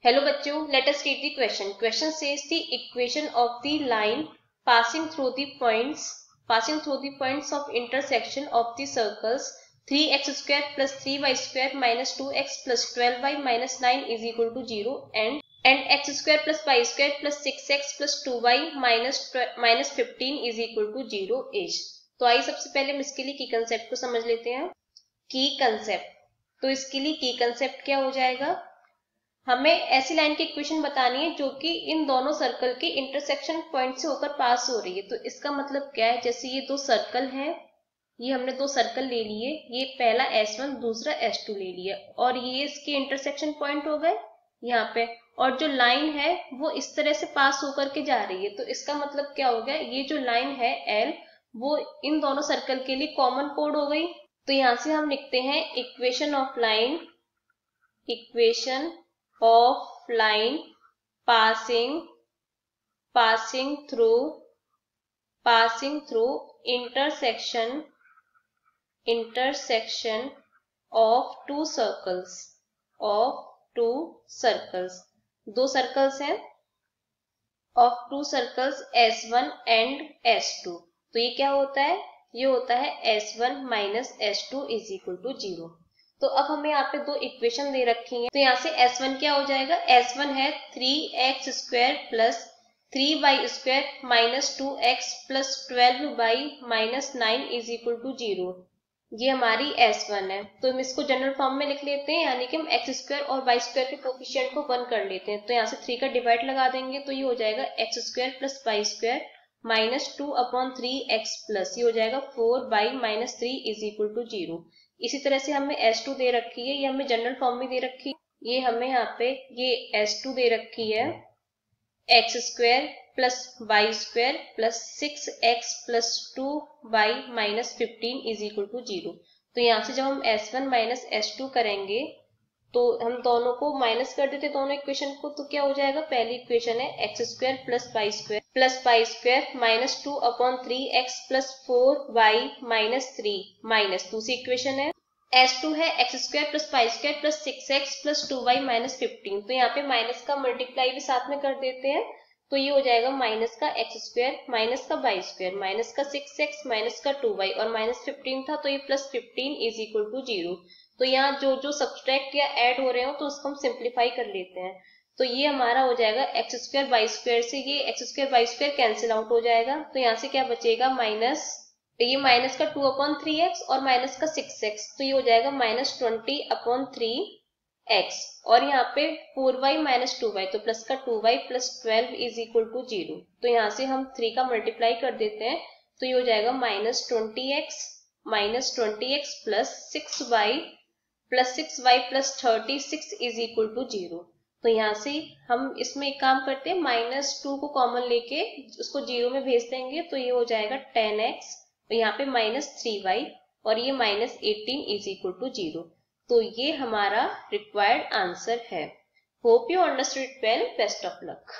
Hello बच्चों, let us read the question. Question says the equation of the line passing through the points of intersection of the circles 3x square plus 3y square minus 2x plus 12y minus 9 is equal to 0 and x square plus y square plus 6x plus 2y minus 15 is equal to 0 is. तो आइए सबसे पहले हम इसके लिए की concept को समझ लेते हैं. की कंसेप्ट, तो इसके लिए की कंसेप्ट क्या हो जाएगा, हमें ऐसी लाइन की इक्वेशन बतानी है जो कि इन दोनों सर्कल के इंटरसेक्शन पॉइंट से होकर पास हो रही है. तो इसका मतलब क्या है, जैसे ये दो सर्कल हैं, ये हमने दो सर्कल ले लिए, ये पहला S1 दूसरा S2 ले लिया और ये इसके इंटरसेक्शन पॉइंट हो गए यहाँ पे, और जो लाइन है वो इस तरह से पास होकर के जा रही है. तो इसका मतलब क्या हो गया, ये जो लाइन है L वो इन दोनों सर्कल के लिए कॉमन कोड हो गई. तो यहाँ से हम लिखते हैं equation of line passing through intersection of two circles. दो सर्कल्स हैं of two circles S1 and S2. तो ये क्या होता है, ये होता है S1 minus S2 is equal to 0. तो अब हमें यहाँ पे दो इक्वेशन दे रखी हैं. तो यहाँ से S1 क्या हो जाएगा, S1 है 3x square plus 3y square minus 2x plus 12y minus 9 is equal to 0. ये हमारी S1 है. तो हम इसको जनरल फॉर्म में लिख लेते हैं, यानी कि हम x स्क्वायर और y स्क्वायर के कोफिशिएंट को 1 कर लेते हैं. तो यहाँ से 3 का डिवाइड लगा देंगे तो ये हो जाएगा x square plus y square minus 2/3x plus ये हो जाएगा 4y minus 3 is equal to 0. इसी तरह से हमें S2 दे रखी है, ये हमें जनरल फॉर्म में दे रखी है. ये हमें यहाँ पे ये S2 दे रखी है x square plus y square plus 6x plus 2y minus 15 is equal to 0. तो यहाँ से जब हम S1 माइनस S2 करेंगे तो हम दोनों को माइनस कर देते दोनों इक्वेशन को. तो क्या हो जाएगा, पहली इक्वेशन है x square plus y square minus 2/3x plus 4y minus 3 minus दूसरी इक्वेशन है S2 है x square plus y square plus 6x plus 2y minus 15. तो यहाँ पे माइनस का मल्टीप्लाई भी साथ में कर देते हैं. तो ये हो जाएगा माइनस का x स्क्वायर माइनस का y स्क्वायर माइनस का 6x माइनस का 2y और माइनस 15 था तो ये प्लस 15 इज इक्वल टू 0. तो यहाँ जो सब्सट्रैक्ट या ऐड हो रहे हो तो उसको हम सिंप्लीफाई कर लेते हैं. तो ये हमारा हो जाएगा x स्क्वायर y स्क्वायर से ये x square y square cancel out हो जाएगा. तो यहाँ से क्या बचेगा, माइनस ये माइनस का 2/3x और माइनस का 6x, तो ये हो जाएगा माइनस 20/3x और यहाँ पे 4y माइनस 2y तो प्लस का 2y plus 12 is equal to 0. तो यहाँ से हम 3 का मल्टीप्लाई कर देते हैं तो ये हो जाएगा minus 20x plus 6y plus 36 is equal to 0. तो यहाँ से हम इसमें एक काम करते हैं, माइनस 2 को कॉमन लेके उसको 0 में भेज देंगे तो ये हो जाएगा 10x और यहाँ पे माइनस 3y और ये माइनस 18 इज इक्वल टू 0. तो ये हमारा रिक्वायर्ड आंसर है. Hope you understood well. Best of luck.